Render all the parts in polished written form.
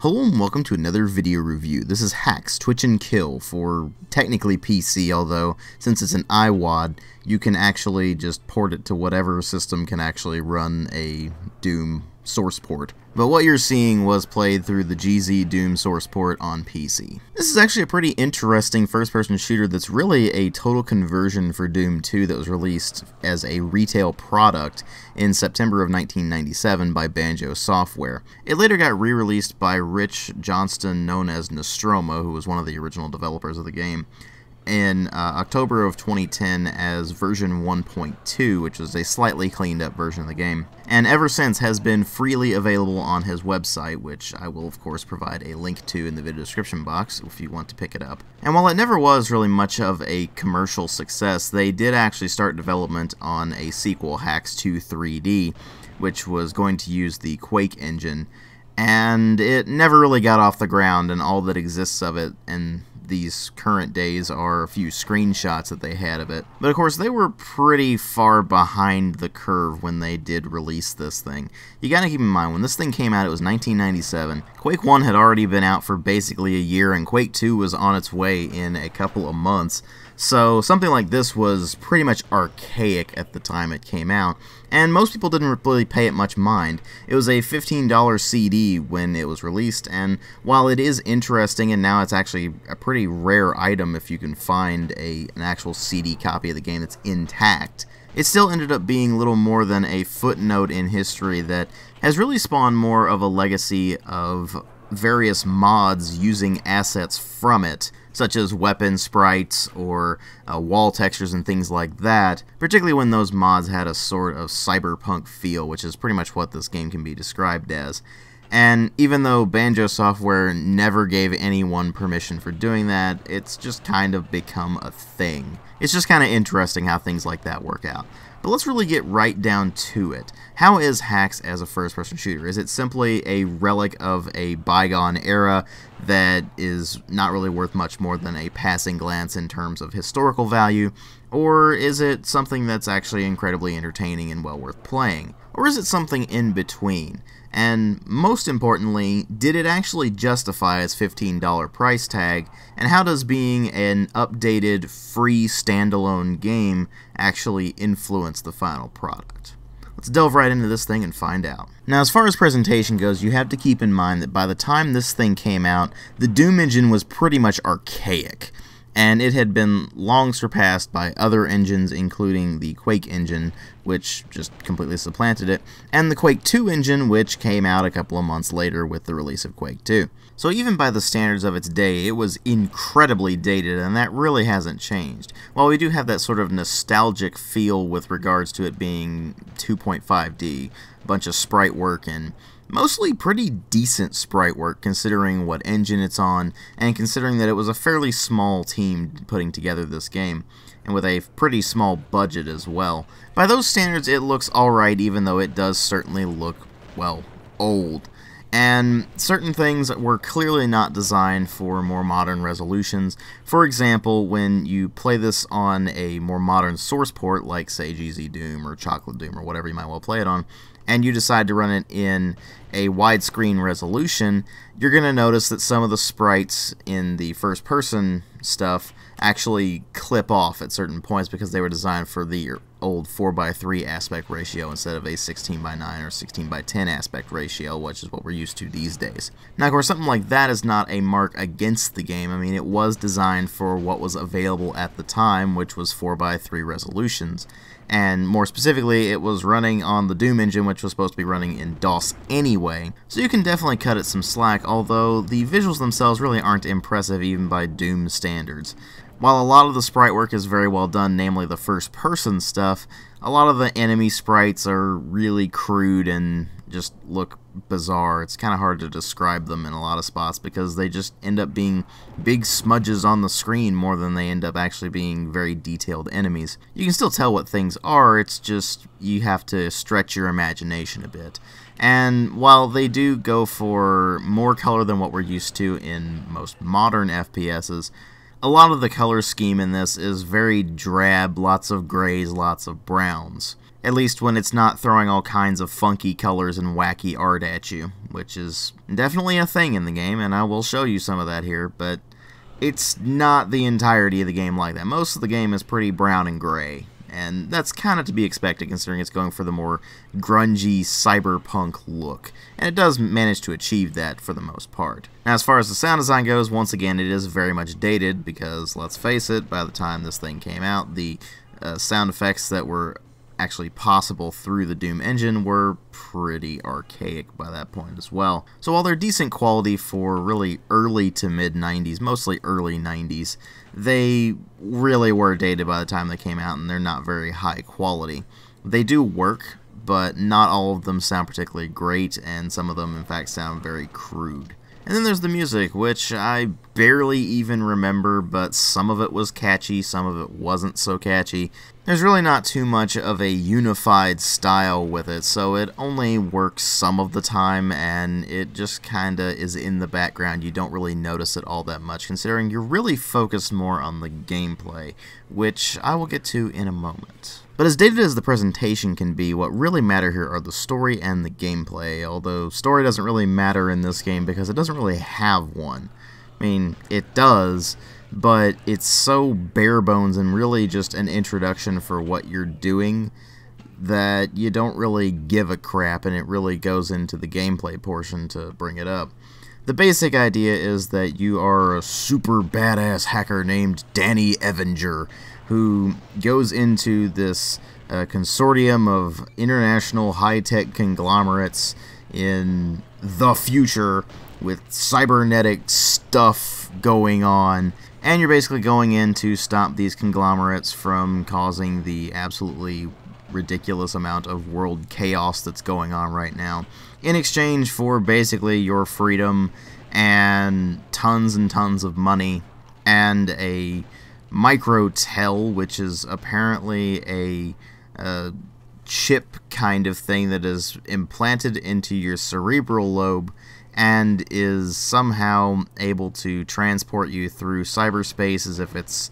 Hello and welcome to another video review. This is HacX Twitch and Kill for technically PC, although since it's an iWAD, you can actually just port it to whatever system can actually run a Doom source port. But what you're seeing was played through the GZ Doom source port on PC. This is actually a pretty interesting first-person shooter that's really a total conversion for Doom 2 that was released as a retail product in September of 1997 by Banjo Software. It later got re-released by Rich Johnston, known as Nostromo, who was one of the original developers of the game, in October of 2010 as version 1.2, which was a slightly cleaned up version of the game, and ever since has been freely available on his website, which I will of course provide a link to in the video description box if you want to pick it up. And while it never was really much of a commercial success, they did actually start development on a sequel, HacX 2 3D, which was going to use the Quake engine, and it never really got off the ground, and all that exists of it and these current days are a few screenshots that they had of it. But of course they were pretty far behind the curve when they did release this thing. You gotta keep in mind, when this thing came out it was 1997. Quake 1 had already been out for basically a year and Quake 2 was on its way in a couple of months. So something like this was pretty much archaic at the time it came out, and most people didn't really pay it much mind. It was a $15 CD when it was released, and while it is interesting, and now it's actually a pretty rare item if you can find an actual CD copy of the game that's intact, it still ended up being little more than a footnote in history that has really spawned more of a legacy of various mods using assets from it, such as weapon sprites or wall textures and things like that, particularly when those mods had a sort of cyberpunk feel, which is pretty much what this game can be described as. And even though Banjo Software never gave anyone permission for doing that, it's just kind of become a thing. It's just kind of interesting how things like that work out. But let's really get right down to it. How is HacX as a first-person shooter? Is it simply a relic of a bygone era that is not really worth much more than a passing glance in terms of historical value? Or is it something that's actually incredibly entertaining and well worth playing? Or is it something in between? And most importantly, did it actually justify its $15 price tag, and how does being an updated, free, standalone game actually influence the final product? Let's delve right into this thing and find out. Now, as far as presentation goes, you have to keep in mind that by the time this thing came out, the Doom engine was pretty much archaic, and it had been long surpassed by other engines, including the Quake engine, which just completely supplanted it, and the Quake 2 engine, which came out a couple of months later with the release of Quake 2. So even by the standards of its day, it was incredibly dated, and that really hasn't changed. While we do have that sort of nostalgic feel with regards to it being 2.5D, a bunch of sprite work and mostly pretty decent sprite work considering what engine it's on, and considering that it was a fairly small team putting together this game, and with a pretty small budget as well. By those standards, it looks alright, even though it does certainly look, well, old. And certain things were clearly not designed for more modern resolutions. For example, when you play this on a more modern source port, like say GZ Doom or Chocolate Doom or whatever you might well play it on, and you decide to run it in a widescreen resolution, you're going to notice that some of the sprites in the first-person stuff actually clip off at certain points because they were designed for the old 4:3 aspect ratio instead of a 16:9 or 16:10 aspect ratio, which is what we're used to these days. Now, of course, something like that is not a mark against the game. I mean, it was designed for what was available at the time, which was 4:3 resolutions. And more specifically, it was running on the Doom engine, which was supposed to be running in DOS anyway, so you can definitely cut it some slack, although the visuals themselves really aren't impressive even by Doom standards. While a lot of the sprite work is very well done, namely the first-person stuff, a lot of the enemy sprites are really crude and just look bizarre. It's kind of hard to describe them in a lot of spots because they just end up being big smudges on the screen more than they end up actually being very detailed enemies. You can still tell what things are, it's just you have to stretch your imagination a bit. And while they do go for more color than what we're used to in most modern FPSs, a lot of the color scheme in this is very drab, lots of grays, lots of browns. At least when it's not throwing all kinds of funky colors and wacky art at you, which is definitely a thing in the game, and I will show you some of that here, but it's not the entirety of the game like that. Most of the game is pretty brown and gray, and that's kind of to be expected considering it's going for the more grungy cyberpunk look, and it does manage to achieve that for the most part. Now, as far as the sound design goes, once again, it is very much dated because, let's face it, by the time this thing came out, the sound effects that were actually possible through the Doom engine were pretty archaic by that point as well. So while they're decent quality for really early to mid 90s, mostly early 90s, they really were dated by the time they came out, and they're not very high quality. They do work, but not all of them sound particularly great, and some of them in fact sound very crude. And then there's the music, which I barely even remember, but some of it was catchy, some of it wasn't so catchy. There's really not too much of a unified style with it, so it only works some of the time, and it just kinda is in the background. You don't really notice it all that much, considering you're really focused more on the gameplay, which I will get to in a moment. But as dated as the presentation can be, what really matter here are the story and the gameplay, although story doesn't really matter in this game because it doesn't really have one. I mean, it does, but it's so bare bones and really just an introduction for what you're doing that you don't really give a crap, and it really goes into the gameplay portion to bring it up. The basic idea is that you are a super badass hacker named Danny Evinger, who goes into this consortium of international high-tech conglomerates in the future with cybernetic stuff going on, and you're basically going in to stop these conglomerates from causing the absolutely ridiculous amount of world chaos that's going on right now, in exchange for basically your freedom and tons of money and a microtel, which is apparently a chip kind of thing that is implanted into your cerebral lobe and is somehow able to transport you through cyberspace as if it's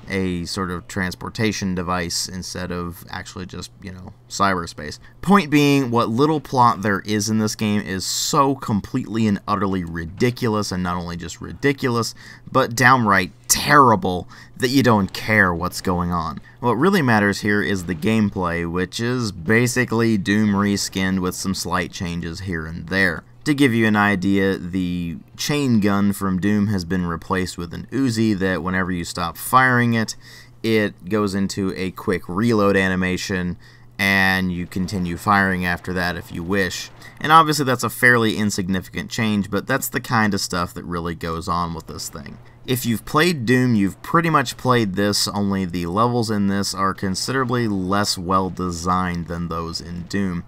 a sort of transportation device instead of actually just, you know, cyberspace. Point being, what little plot there is in this game is so completely and utterly ridiculous, and not only just ridiculous, but downright terrible that you don't care what's going on. What really matters here is the gameplay, which is basically Doom reskinned with some slight changes here and there. To give you an idea, the chain gun from Doom has been replaced with an Uzi that whenever you stop firing it, it goes into a quick reload animation, and you continue firing after that if you wish. And obviously that's a fairly insignificant change, but that's the kind of stuff that really goes on with this thing. If you've played Doom, you've pretty much played this, only the levels in this are considerably less well designed than those in Doom.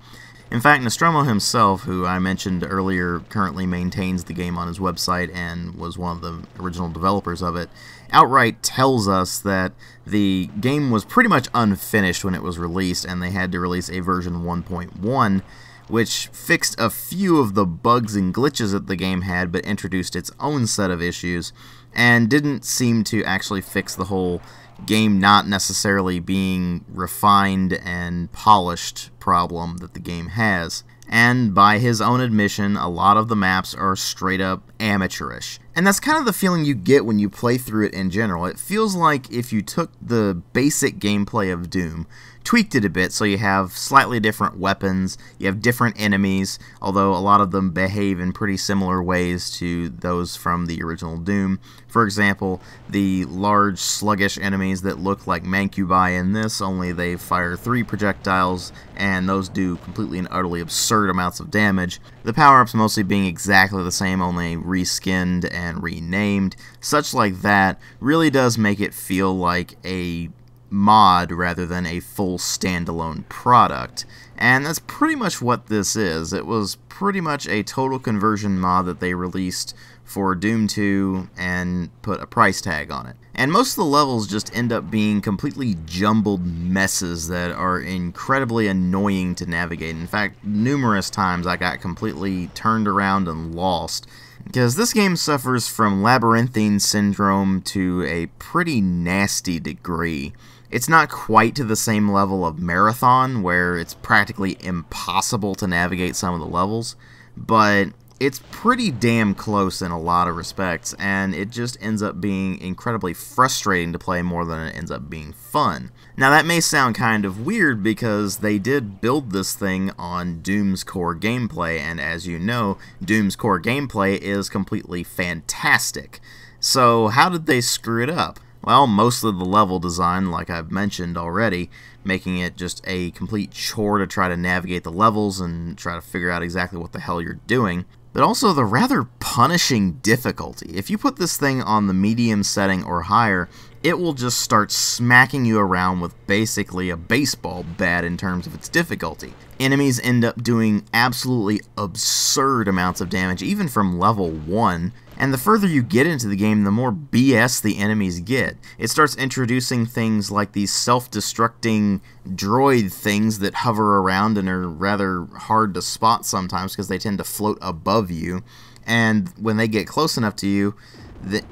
In fact, Nostromo himself, who I mentioned earlier currently maintains the game on his website and was one of the original developers of it, outright tells us that the game was pretty much unfinished when it was released, and they had to release a version 1.1, which fixed a few of the bugs and glitches that the game had, but introduced its own set of issues, and didn't seem to actually fix the whole game not necessarily being refined and polished problem that the game has. And by his own admission, a lot of the maps are straight up amateurish. And that's kind of the feeling you get when you play through it in general. It feels like if you took the basic gameplay of Doom, tweaked it a bit so you have slightly different weapons, you have different enemies, although a lot of them behave in pretty similar ways to those from the original Doom. For example, the large sluggish enemies that look like Mancubi in this, only they fire 3 projectiles, and those do completely and utterly absurd amounts of damage. The power-ups mostly being exactly the same, only reskinned and renamed. Such like that really does make it feel like a mod rather than a full standalone product, and that's pretty much what this is. It was pretty much a total conversion mod that they released for Doom 2 and put a price tag on it. And most of the levels just end up being completely jumbled messes that are incredibly annoying to navigate. In fact, numerous times I got completely turned around and lost, because this game suffers from labyrinthine syndrome to a pretty nasty degree. It's not quite to the same level of Marathon, where it's practically impossible to navigate some of the levels, but it's pretty damn close in a lot of respects, and it just ends up being incredibly frustrating to play more than it ends up being fun. Now that may sound kind of weird because they did build this thing on Doom's core gameplay, and as you know, Doom's core gameplay is completely fantastic. So how did they screw it up? Well, most of the level design, like I've mentioned already, making it just a complete chore to try to navigate the levels and try to figure out exactly what the hell you're doing. But also the rather punishing difficulty. If you put this thing on the medium setting or higher, it will just start smacking you around with basically a baseball bat in terms of its difficulty. Enemies end up doing absolutely absurd amounts of damage, even from level 1, and the further you get into the game, the more BS the enemies get. It starts introducing things like these self-destructing droid things that hover around and are rather hard to spot sometimes because they tend to float above you, and when they get close enough to you,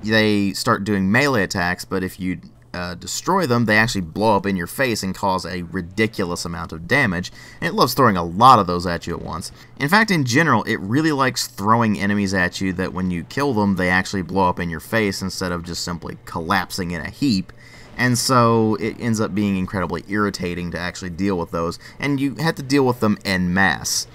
they start doing melee attacks, but if you destroy them, they actually blow up in your face and cause a ridiculous amount of damage, and it loves throwing a lot of those at you at once. In fact, in general, it really likes throwing enemies at you that when you kill them, they actually blow up in your face instead of just simply collapsing in a heap, and so it ends up being incredibly irritating to actually deal with those, and you have to deal with them en masse.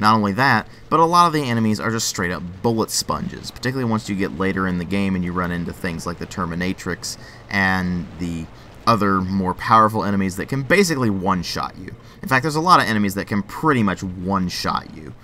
Not only that, but a lot of the enemies are just straight up bullet sponges, particularly once you get later in the game and you run into things like the Terminatrix and the other more powerful enemies that can basically one-shot you. In fact, there's a lot of enemies that can pretty much one-shot you,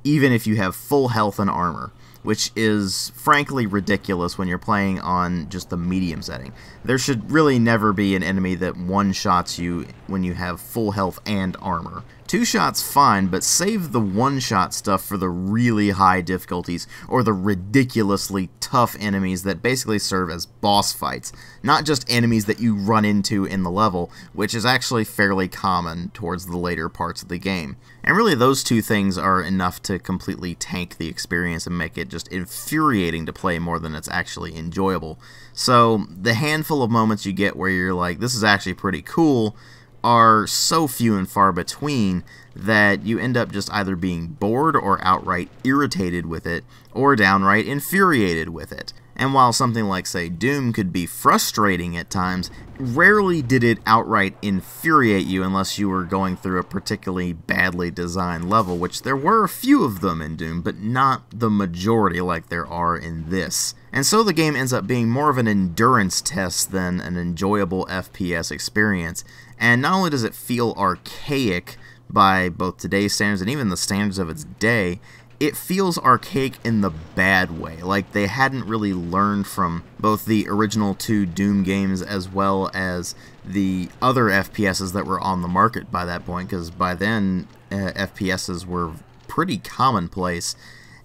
even if you have full health and armor, which is frankly ridiculous when you're playing on just the medium setting. There should really never be an enemy that one-shots you when you have full health and armor. Two shots fine, but save the one-shot stuff for the really high difficulties or the ridiculously tough enemies that basically serve as boss fights, not just enemies that you run into in the level, which is actually fairly common towards the later parts of the game. And really those two things are enough to completely tank the experience and make it just infuriating to play more than it's actually enjoyable. So the handful of moments you get where you're like, this is actually pretty cool, are so few and far between that you end up just either being bored or outright irritated with it, or downright infuriated with it. And while something like, say, Doom could be frustrating at times, rarely did it outright infuriate you unless you were going through a particularly badly designed level, which there were a few of them in Doom, but not the majority like there are in this. And so the game ends up being more of an endurance test than an enjoyable FPS experience. And not only does it feel archaic by both today's standards and even the standards of its day, it feels archaic in the bad way, like they hadn't really learned from both the original two Doom games as well as the other FPSs that were on the market by that point, because by then FPSs were pretty commonplace,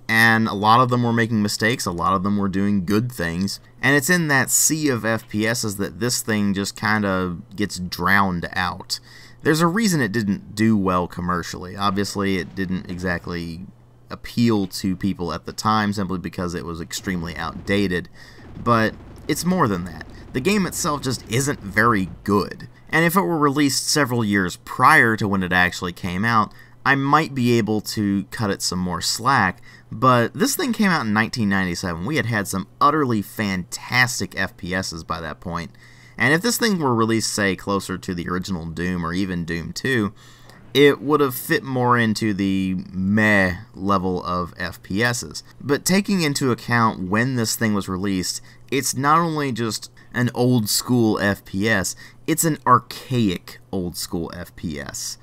and a lot of them were making mistakes, a lot of them were doing good things, and it's in that sea of FPSs that this thing just kind of gets drowned out. There's a reason it didn't do well commercially. Obviously, it didn't exactly appeal to people at the time simply because it was extremely outdated, but it's more than that. The game itself just isn't very good, and if it were released several years prior to when it actually came out, I might be able to cut it some more slack, but this thing came out in 1997. We had had some utterly fantastic FPSs by that point, and if this thing were released, say, closer to the original Doom or even Doom 2, it would have fit more into the meh level of FPSs. But taking into account when this thing was released, it's not only just an old school FPS, it's an archaic old school FPS.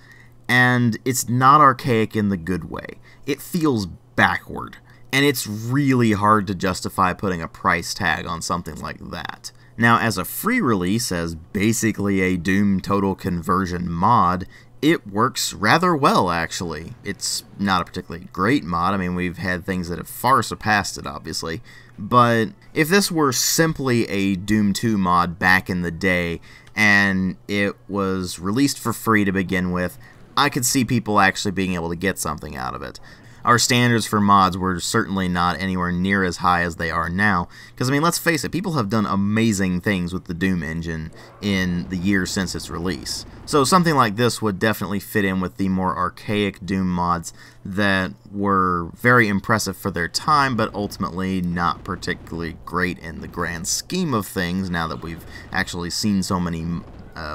And it's not archaic in the good way. It feels backward. And it's really hard to justify putting a price tag on something like that. Now, as a free release, as basically a Doom Total Conversion mod, it works rather well, actually. It's not a particularly great mod. I mean, we've had things that have far surpassed it, obviously. But if this were simply a Doom 2 mod back in the day, and it was released for free to begin with, I could see people actually being able to get something out of it. our standards for mods were certainly not anywhere near as high as they are now. Because, I mean, let's face it, people have done amazing things with the Doom engine in the years since its release. So something like this would definitely fit in with the more archaic Doom mods that were very impressive for their time, but ultimately not particularly great in the grand scheme of things, now that we've actually seen so many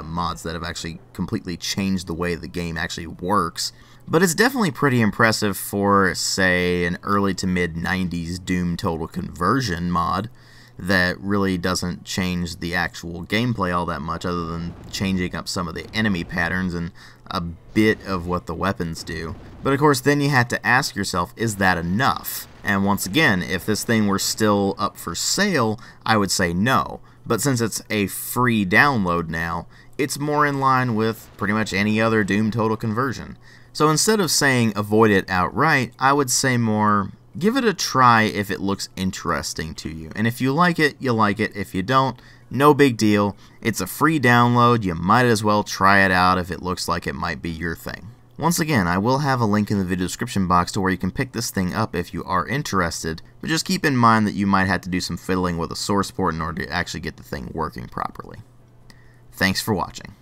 mods that have actually completely changed the way the game actually works. But it's definitely pretty impressive for, say, an early to mid 90s Doom Total Conversion mod that really doesn't change the actual gameplay all that much, other than changing up some of the enemy patterns and a bit of what the weapons do. But of course, then you have to ask yourself, is that enough? And once again, if this thing were still up for sale, I would say no. But since it's a free download now, it's more in line with pretty much any other Doom Total Conversion. So instead of saying avoid it outright, I would say more, give it a try if it looks interesting to you. And if you like it, you like it. If you don't, no big deal. It's a free download. You might as well try it out if it looks like it might be your thing. Once again, I will have a link in the video description box to where you can pick this thing up if you are interested, but just keep in mind that you might have to do some fiddling with a source port in order to actually get the thing working properly. Thanks for watching.